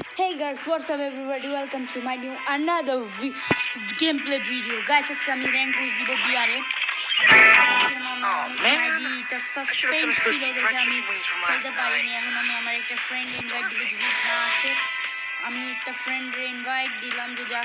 Hey guys, what's up everybody? Welcome to my new another gameplay video. Guys, আজকে আমি rank push দিব বিআরে। এটা suspense ছিল দেখে আমি খেলতে পারিনি। এখন আমি আমার একটা ফ্রেন্ড ইনভাইট দিব, যদি না আসে আমি একটা ফ্রেন্ডের ইনভাইট দিলাম, যদি না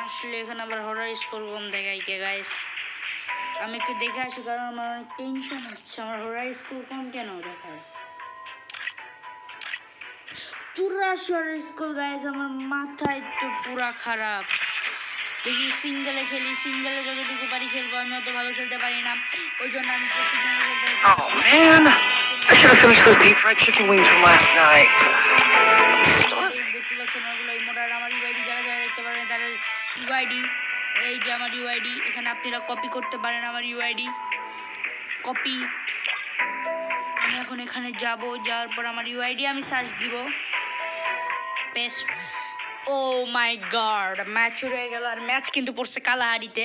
আসলে এখানে আবার হরার স্কোর কম দেখাই কে গাইস। আমি একটু দেখে আসি কারণ আমার অনেক টেনশন হচ্ছে, আমার হরার স্কোর কম কেন দেখায়। 84 স্কোর গাইস, আমার মাথায় তো পুরা খারাপ। দেখি সিঙ্গেলে খেলি, সিঙ্গেলে যতটুকু পারি খেলবো, আমি অত ভালো খেলতে পারি না, ওই জন্য আমি Oh man, I should have finished those deep fried chicken wings from last night. দেখতে পাচ্ছেন ওগুলো ইমোটার আমার ইউআইডি, যারা যারা দেখতে পারেন তাদের ইউআইডি, এই যে আমার ইউআইডি, এখানে আপনারা কপি করতে পারেন আমার ইউআইডি কপি। আমি এখন এখানে যাব, যাওয়ার পর আমার ইউআইডি আমি সার্চ দিব, পেস্ট। ও মাই গড, ম্যাচ শুরু হয়ে গেল, আর ম্যাচ কিন্তু পড়ছে কালাহারিতে,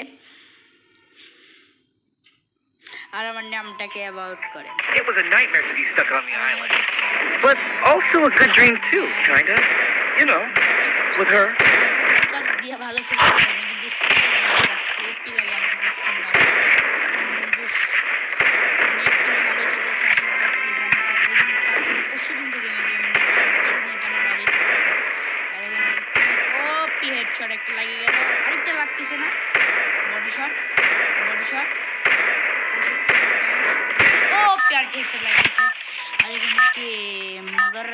আর আমার নামটাকে অ্যাবাউট করে। It was a nightmare to be stuck on the island, but also a good dream too, kinda. You know, with her. দিয়ে ভালো খেলতে পারি না, কিন্তু স্কিল লাগে আমার শট একটা লাগিয়ে গেল, আরেকটা লাগতেছে না, বডি শট বডি শট, ও প্যার হেডশট লাগতেছে। আর এখানে কে মগার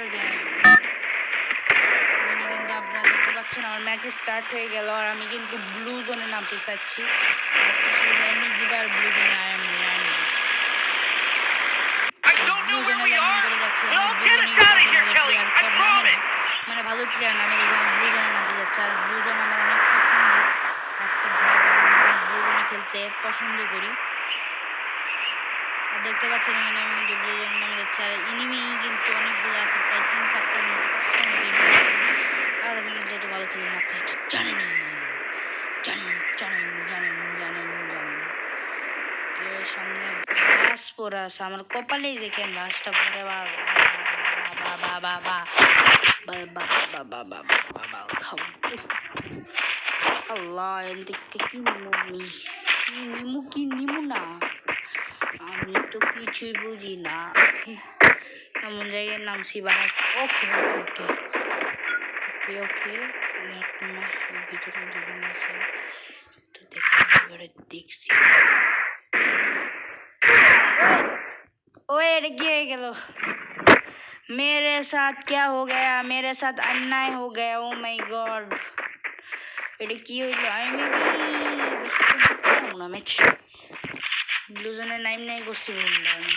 কিন্তু আপনারা দেখতে পাচ্ছেন আমার ম্যাচ স্টার্ট হয়ে গেল, আর আমি কিন্তু ব্লু জোনে নামতে চাচ্ছি, আমি দিবার ব্লু জোনে ব্লু জোনে ল্যান্ডিং করে যাচ্ছি, মানে ভালো প্লেয়ার না, আমি দেখলাম ব্লু জোনে নামতে যাচ্ছে, আর ব্লু জোন আমার অনেক পছন্দ একটা জায়গা, ব্লু জোনে খেলতে পছন্দ করি। আর দেখতে পাচ্ছেন এখানে আমি কিন্তু ব্লু জোনে নামে যাচ্ছি, আর এনিমি কিন্তু অনেকগুলো আছে, প্রায় 3-4টার মতো, 5টার মতো এনিমি, আর আমি কিন্তু অত ভালো খেলি না, আপনারা তো জানেনই, জানেন সামনে বাস পরে আছে, আমার কপালেই দেখেন বাসটা পরে, আল্লাহ এদিকে কি নিমু না, আমি তো কিছুই বুঝি না, এমন জায়গায় নামছি বাড়া। ওকে ওকে ওকে ওকে ভিতরে আছে তো দেখছি। ओए ये गया, मेरे साथ क्या हो गया, मेरे साथ अन्याय हो गया। ओ माय गॉड, এটা কি হইলো? আমি না ম্যাচ ব্লু জোনে নাই করছি বন্ধু, আমি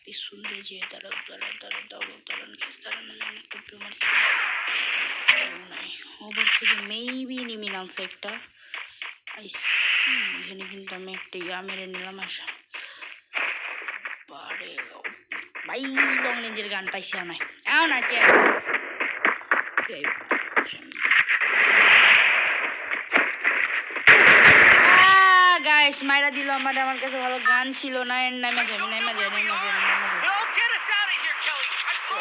পিছন দিয়ে যে দাঁড়ান টুপি মারি নাই, ওভার থেকে মেবি নিমি নামছে একটা, এখানে কিন্তু আমি একটা মেরে নিলাম, আসা ভাই লং রেঞ্জের গান পাইছি, না কে গাইস মাইরা দিল আমার কাছে ভালো গান ছিল না, নামা যাবে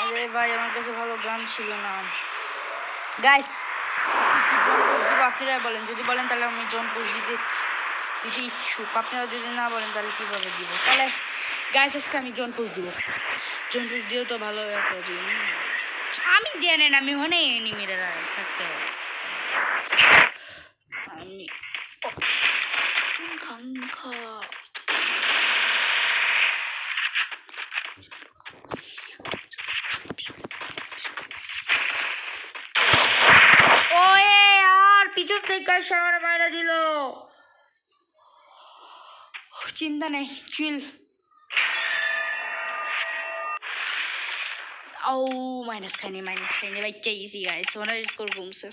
আরে ভাই আমার কাছে ভালো গান ছিল না। গাইস আপনারা বলেন, যদি বলেন তাহলে আমি জন পুশ দিতে ইচ্ছুক, আপনারা যদি না বলেন তাহলে কীভাবে দিব, তাহলে গাইস আজকে আমি জন পুশ দিব, জন পুশ দিয়েও তো ভালো আমি জানেন আমি মনে এনিমিরা থাকতে আমি পিছন থেকে শাওয়ার মারা দিল, চিন্তা নেই, চিল। ও মাইনাস খাইনি ভাই, চাইছি গাইস, ওনার স্কোর কমছে।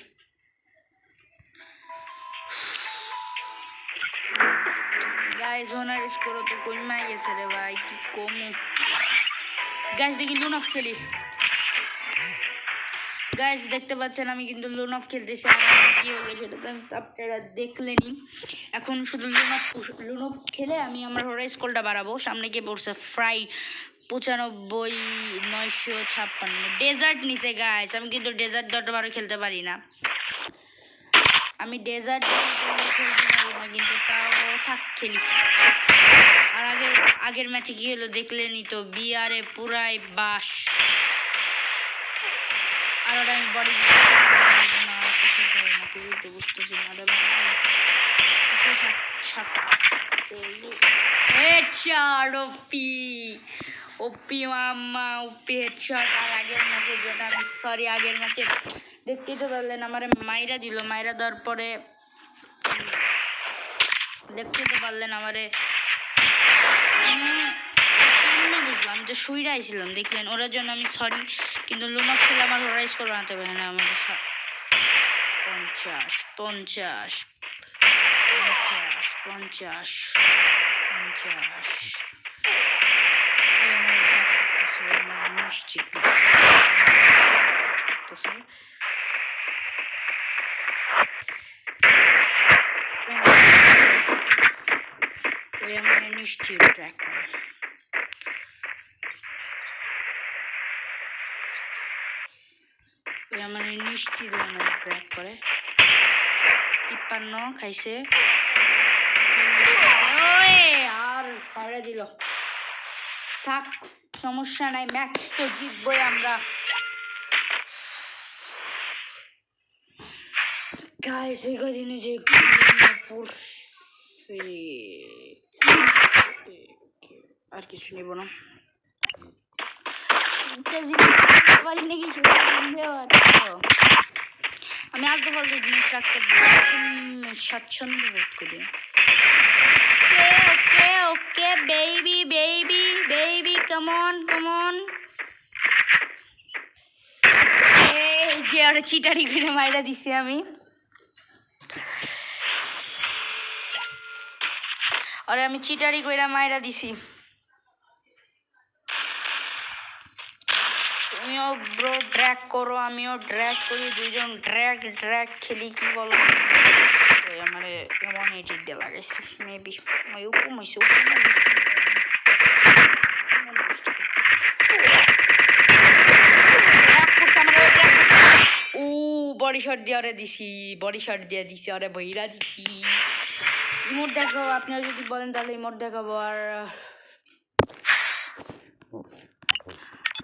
গাইস ওনার স্কোর তো কমে গেছে রে ভাই, কি কম। গাইস দেখি লুন অফ খেলি, গাইস দেখতে পাচ্ছেন আমি কিন্তু লোন অফ খেলতেছি, কি হলো সেটা তো আপনারা দেখলেনই। এখন শুধু লোন অফ খেলে আমি আমার হরার স্কোরটা বাড়াবো। সামনে গিয়ে পড়ছে 95,956 ডেজার্ট নিচে গাইস। আমি কিন্তু ডেজার্ট দরবারে খেলতে পারি না, আমি ডেজার্ট খেলতে পারি না, কিন্তু তাও থাক খেলি। আর আগের ম্যাচে কি হলো দেখলেনি তো, বিয়ারে পুরাই বাস। আর ওটা আমি বডি বুঝতেছি না রে ভাই। হেডশট ওপি ওপি মাম্মা ওপি হেডশট। আর আগের ম্যাচে যেটা আমি আগের ম্যাচে দেখতেই তো পারলেন আমার মাইরা দিল, মাইরা দেওয়ার পরে দেখতেই তো পারলেন আমারে বুঝলাম, আমি তো শুইরা আইছিলাম দেখলেন, ওরার জন্য আমি সরি। কিন্তু লুমাক ছিল আমার ওরা স্কোর বানাতে পারে না আমাদের 50 50 50 নিশ্চিত ট্র্যাক করে। আমার নিশ্চিত ট্র্যাক করে 53 খাইছে। আর পায়রা দিল, থাক সমস্যা নাই, ম্যাচ তো জিতবই আমরা। গাইস এই কদিনে যে পড়ছে আর কিছু নেব না, আমি আলতু ফালতু জিনিস রাখতে স্বাচ্ছন্দ্য বোধ করি। Okay okay baby baby baby come on come on. এই যে আর চিটারি করে মাইরা দিছি আমি, আরে আমি চিটারি কইরা মাইরা দিছি। তুমিও ব্রো ড্র্যাগ করো, আমিও ড্র্যাগ করি, দুইজন ড্র্যাগ খেলি, কি বলো? আমার এমন এডিট দিয়ে লাগাইছি মেবি বডি শট দিয়ে ওরে দিছি, বডি শট দিয়ে দিছি ওরে বইরা দিছি। ইমোট দেখাবো, আপনারা যদি বলেন তাহলে ইমোট দেখাবো।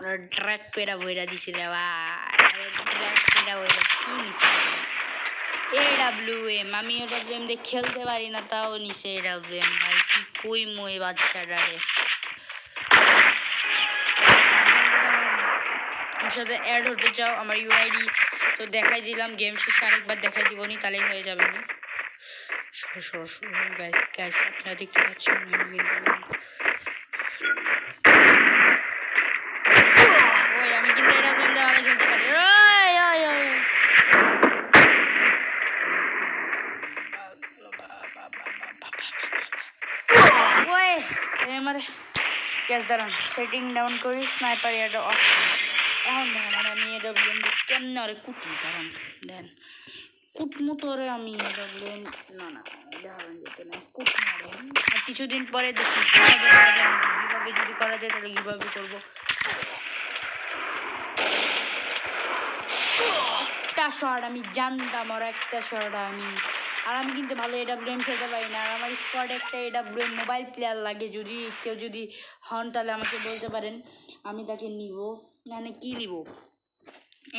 আর ড্র্যাগ পেরা বইরা দিছি রে ভাই, ড্র্যাগ পেরা বইরা কি নিছে AWM। আমি AWM দিয়ে খেলতে পারি না, তাও নিছে AWM। ভাই কি কই মই বাচ্চাটা রে, আমার সাথে অ্যাড হতে চাও আমার ইউআইডি তো দেখাই দিলাম, গেম শেষে আরেকবার দেখাই দিবনি, তাহলেই হয়ে যাবে না। গাইস আপনারা দেখতে পাচ্ছেন ওই আমি কিন্তু এরকম দিয়ে ভালো খেলতে পারি। ওই আমার গ্যাস দাঁড়ান, সেটিং ডাউন করি, স্নাইপার এটা অফ। এখন দেখেন আমি AWM কেমনে আরে কুটি, দাঁড়ান দেন কুটমুতো রে আমি AWM না দেখাবেন যেতে না কুট মারে। আর কিছুদিন পরে দেখি কীভাবে যদি করা যায় তাহলে কীভাবে করবো। একটা শট আমি জানতাম, আর একটা শট আমি, আর আমি কিন্তু ভালো AWM খেলতে পারি না। আর আমার স্কোয়াডে একটা AWM মোবাইল প্লেয়ার লাগে, যদি কেউ যদি হন তাহলে আমাকে বলতে পারেন, আমি তাকে নিব। মানে কি নিব,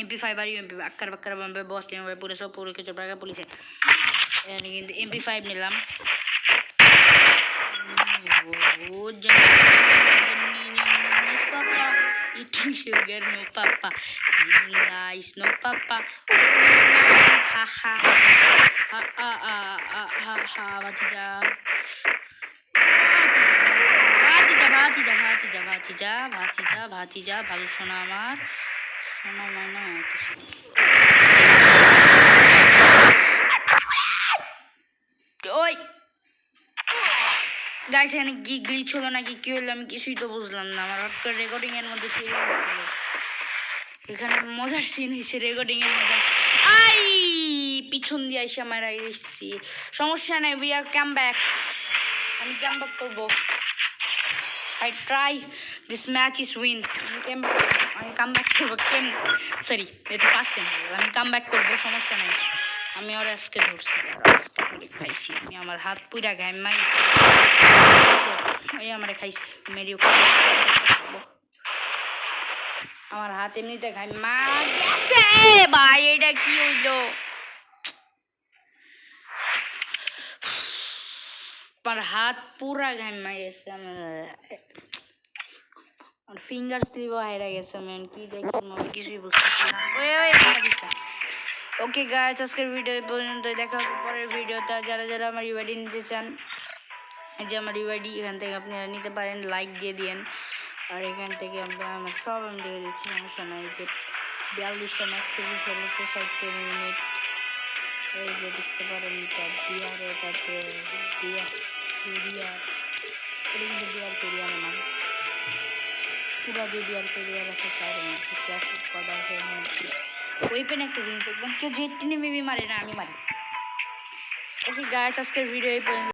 MP5 আর UMP আক্কার বাক্কার বাম্বে বস টিমে পুরো সব পুরো কিছু টাকা পুলিশে, কিন্তু MP5 নিলাম। ও papa eating sugar no papa eating rice no papa ha ha ha ha ha ha batija ভাতিজা ভালো শোনা আমার শোনা মানে ওই গাইস এখানে গ্লিচ হলো নাকি কি হলো আমি কিছুই তো বুঝলাম না। আমার হট করে রেকর্ডিং এর মধ্যে ছিল, এখানে মজার সিন হয়েছে রেকর্ডিং এর মধ্যে। আই পিছন দিয়ে এসে মারা গেছি, সমস্যা নাই, উই আর কাম ব্যাক। আমি কাম ব্যাক করবো, I try this match is win. আমি কাম ব্যাক করবো কেন, সরি এটা ফার্স্ট টাইম, আমি কাম ব্যাক করবো, সমস্যা নেই। আমি ওর আজকে ধরছি, খাইছি আমি, আমার হাত পুরা গায়ে মাই, ওই আমার খাইছি মেরিও, আমার হাত এমনিতে খাই মা ভাই, এটা কি হইলো? আমার হাত পুরা গায়ে মাই গেছে, আমার ফিঙ্গার স্লিপও হাইরা গেছে, আমি কি দেখি আমি কিছুই বুঝতেছি না। ওকে গাইস, আজকের ভিডিও এই পর্যন্ত, দেখা হবে পরের ভিডিওতে। যারা যারা আমার ইউআইডি নিতে চান, এই যে আমার ইউআইডি, এখান থেকে আপনারা নিতে পারেন, লাইক দিয়ে দিন। আর এখান থেকে আমরা আমার সব আমি দিয়ে দিচ্ছি, সমস্যা নয়। যে 42টা ম্যাচ খেয়েছি, 60 মিনিট, এই যে দেখতে পারেন বিয়ারে, তারপরে বিয়ার কেরিয়ার, এটা কিন্তু বিয়ার কেরিয়ার আমার পুরা যে বিয়ার কেরিয়ার আছে তার মধ্যে ক্লাসিক কড আছে, ওয়েপেন একটা জিনিস দেখবেন, কেউ জেট টেনে মেবি মারে না, আমি মারি। ওকে গাইস, আজকের ভিডিও এই পর্যন্ত।